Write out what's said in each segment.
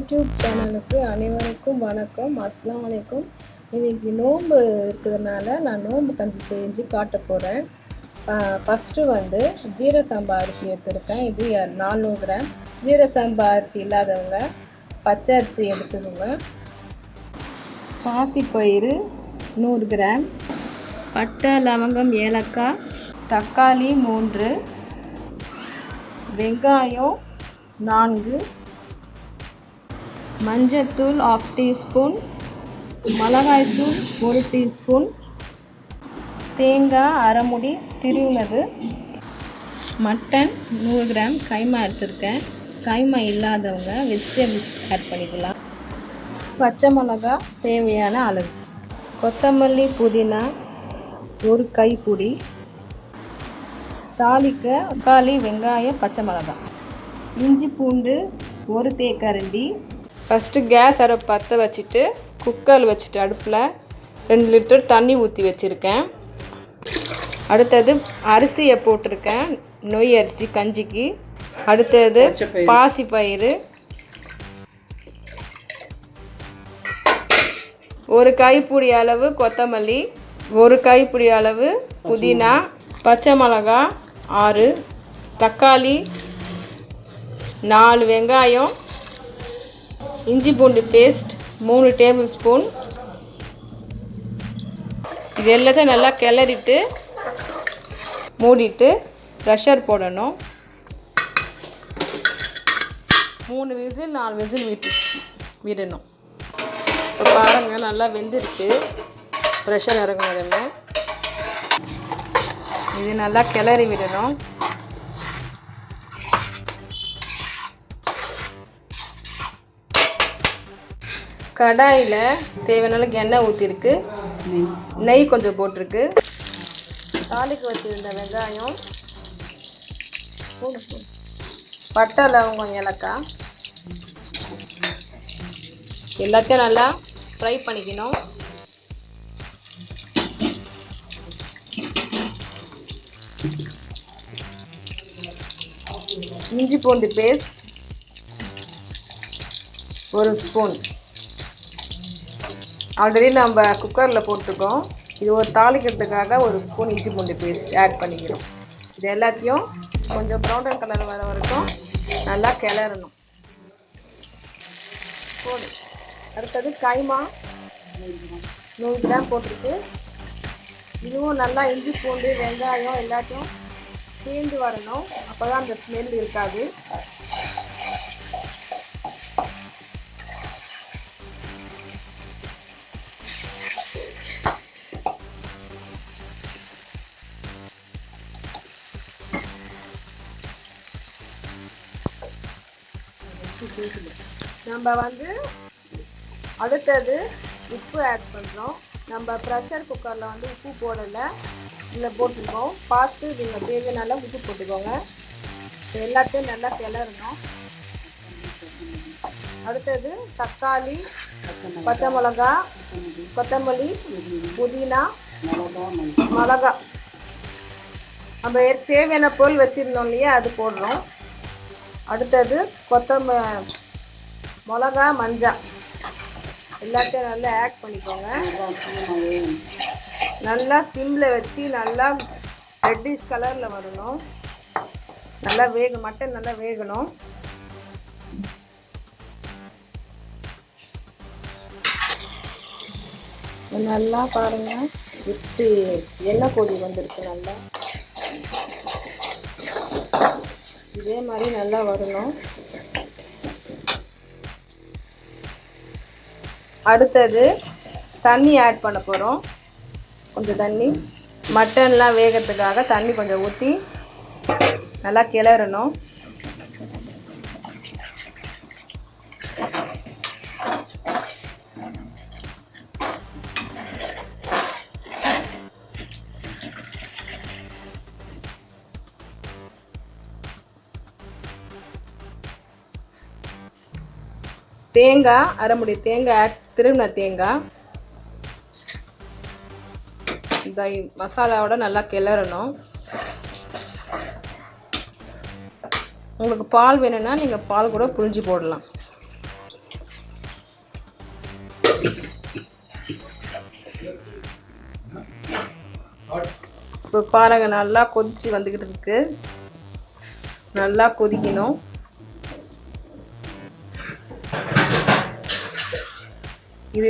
YouTube சேனலுக்கு அனைவருக்கும் வணக்கம். அஸ்ஸலாமு அலைக்கும். இன்றைக்கி நோன்பு இருக்கிறதுனால நான் நோன்பு கஞ்சி செஞ்சு காட்ட போகிறேன். ஃபஸ்ட்டு ஜீர சம்பா அரிசி எடுத்துருக்கேன். இது 400 கிராம். ஜீர சம்பா அரிசி இல்லாதவங்க பச்சை அரிசி எடுத்துக்கோங்க. பாசிப்பயிறு 100 கிராம். பட்டை, லவங்கம், ஏலக்காய், தக்காளி 3, வெங்காயம் 4, மஞ்சத்தூள் 1/2 டீஸ்பூன், மிளகாய்த்தூள் 1 டீஸ்பூன், தேங்காய் அரை முடி திருவினது, மட்டன் 100 கிராம் கைமா எடுத்துருக்கேன். கைமா இல்லாதவங்க வெஜிடபிள்ஸ் ஆட் பண்ணிக்கலாம். பச்சை மிளகா தேவையான அளவு, கொத்தமல்லி, புதினா 1 கைப்பிடி, தாளிக்க தக்காளி, வெங்காயம், பச்சை மிளகாய், இஞ்சி பூண்டு 1 தேக்கரண்டி. ஃபஸ்ட்டு கேஸ் அடுப்பு பற்ற வச்சுட்டு குக்கர் வச்சுட்டு அடுப்பில் 2 லிட்டர் தண்ணி ஊற்றி வச்சுருக்கேன். அடுத்தது அரிசியை போட்டிருக்கேன், நொய் அரிசி கஞ்சிக்கு. அடுத்தது பாசிப்பயிறு, 1 கைப்பிடி அளவு கொத்தமல்லி, 1 கைப்பிடி அளவு புதினா, பச்சை மிளகா 6, தக்காளி 4, வெங்காயம், இஞ்சி பூண்டு பேஸ்ட் 3 டேபிள் ஸ்பூன். இது எல்லாத்தையும் நல்லா கிளறிட்டு மூடிட்டு ப்ரெஷர் போடணும். 3 விசில் 4 விசில் விடணும். இப்போ பாருங்கள், நல்லா வெந்துருச்சு. ப்ரெஷர் இறங்குனதுமே இது நல்லா கிளறி விடணும். கடாயில் தேவையான எண்ணெய் ஊற்றிருக்கு, நெய் கொஞ்சம் போட்டிருக்கு. தாளிக்கு வச்சுருந்த வெங்காயம், பட்டை, லவங்கம், ஏலக்காய் எல்லாத்தையும் நல்லா ஃப்ரை பண்ணிக்கணும். இஞ்சி பூண்டு பேஸ்ட் 1 ஸ்பூன். ஆல்ரெடி நம்ம குக்கரில் போட்டிருக்கோம். இது ஒரு தாளிக்கிறதுக்காக 1 ஸ்பூன் இஞ்சி பூண்டு பேஸ்ட் ஆட் பண்ணிக்கிறோம். இது எல்லாத்தையும் கொஞ்சம் ப்ரௌன் கலர் வர வரைக்கும் நல்லா கிளறணும். போதும். அடுத்தது கைமா 100 கிராம் போட்டிருக்கு. இதுவும் நல்லா இஞ்சி பூண்டு வெங்காயம் எல்லாத்தையும் சேர்ந்து வரணும். அப்போ தான் அந்த ஸ்மெல் இருக்காது. நம்ம அடுத்தது உப்பு ஆட் பண்ணுறோம். நம்ம ப்ரெஷர் குக்கரில் உப்பு போடலை, இதில் போட்டுருக்கோம். பார்த்து நீங்கள் தேவையான உப்பு போட்டுக்கோங்க. எல்லாத்தையும் நல்லா கிளறணும். அடுத்தது தக்காளி, பச்சை மிளகா, கொத்தமல்லி, புதினா, மிளகா நம்ம தேவையான பொருள் வச்சுருந்தோம் இல்லையா, அது போடுறோம். அடுத்தது மிளகா, மஞ்சள் எல்லாத்தையும் நல்லா ஆட் பண்ணிக்கோங்க. நல்லா சிம்மில் வச்சு நல்லா ரெட்டிஷ் கலரில் வரணும். நல்லா மட்டன் நல்லா வேகணும். நல்லா பாருங்கள், விட்டு எண்ணெய் கொதி வந்துருக்கு. நல்லா இதே மாதிரி நல்லா வரணும். அடுத்தது தண்ணி ஆட் பண்ண போகிறோம். கொஞ்சம் தண்ணி, மட்டன்லாம் வேகிறதுக்காக தண்ணி கொஞ்சம் ஊற்றி நல்லா கிளறணும். தேங்காய், அரை முடி தேங்காய் திருவின தேங்காய். இந்த மசாலாவோட நல்லா கிளறணும். உங்களுக்கு பால் வேணும்னா நீங்கள் பால் கூட புழிஞ்சு போடலாம். இப்போ பாருங்க, நல்லா கொதிச்சு வந்துக்கிட்டு இருக்கு. நல்லா கொதிக்கணும். இது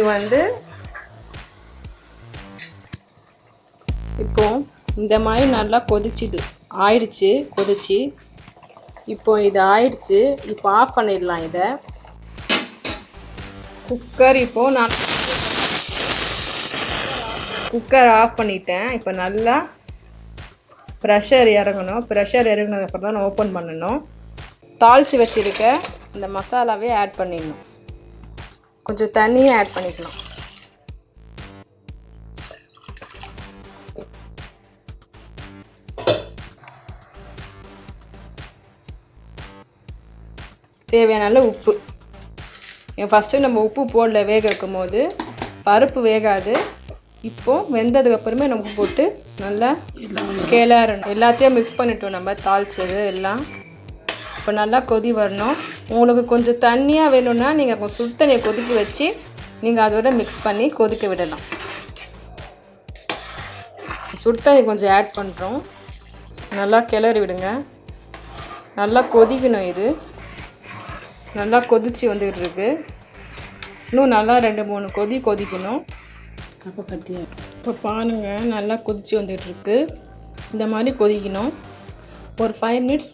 இப்போ இந்த மாதிரி நல்லா ஆயிடுச்சு கொதிச்சு. இப்போ இது ஆயிடுச்சு. இப்போ ஆஃப் பண்ணிடலாம். இதை குக்கர் ஆஃப் பண்ணிட்டேன். இப்போ நல்லா ப்ரெஷர் இறங்கணும். ப்ரெஷர் இறங்கினதுக்கப்புறம் தான் நான் ஓப்பன் பண்ணணும். தாளித்து வச்சுருக்க இந்த மசாலாவே ஆட் பண்ணிடணும். கொஞ்சம் தண்ணியை ஆட் பண்ணிக்கலாம். தேவையான உப்பு. ஃபஸ்ட்டு நம்ம உப்பு போடல வேக வைக்கும் போது, பருப்பு வேகாது. இப்போது வெந்ததுக்கப்புறமே நம்ம உப்பு போட்டு நல்லா கிளறணும். எல்லாத்தையும் மிக்ஸ் பண்ணிட்டோம் நம்ம தாளிச்சது எல்லாம். இப்போ நல்லா கொதி வரணும். உங்களுக்கு கொஞ்சம் தண்ணியாக வேணும்னா நீங்கள் கொஞ்சம் சுடு தண்ணியை கொதிக்க வச்சு நீங்கள் அதோட மிக்ஸ் பண்ணி கொதிக்க விடலாம். சுடு தண்ணி கொஞ்சம் ஆட் பண்ணுறோம். நல்லா கிளறி விடுங்க. நல்லா கொதிக்கணும். இது நல்லா கொதிச்சு வந்துக்கிட்டு இருக்கு. இன்னும் நல்லா 2-3 கொதிக்கணும். இப்போ பாருங்கள், நல்லா கொதிச்சு வந்துக்கிட்டு இருக்கு. இந்த மாதிரி கொதிக்கணும். ஒரு 5 மினிட்ஸ்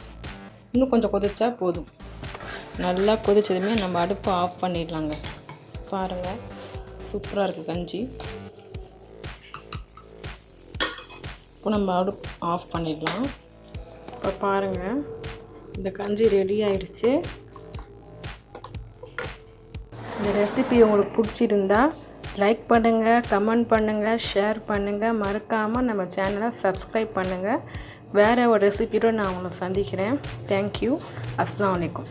இன்னும் கொஞ்சம் கொதிச்சா போதும். நல்லா கொதிச்சதுமே நம்ம அடுப்பை ஆஃப் பண்ணிடலாங்க. பாருங்கள், சூப்பராக இருக்குது கஞ்சி. இப்போ நம்ம அடுப்பு ஆஃப் பண்ணிடலாம். இப்போ பாருங்கள், இந்த கஞ்சி ரெடி ஆயிடுச்சு. இந்த ரெசிபி உங்களுக்கு பிடிச்சிருந்தா லைக் பண்ணுங்கள், கமெண்ட் பண்ணுங்கள், ஷேர் பண்ணுங்கள். மறக்காமல் நம்ம சேனலை சப்ஸ்கிரைப் பண்ணுங்கள். வேறு ஒரு ரெசிபியோடு நான் உங்களை சந்திக்கிறேன். தேங்க்யூ. அஸ்ஸலாமு அலைக்கும்.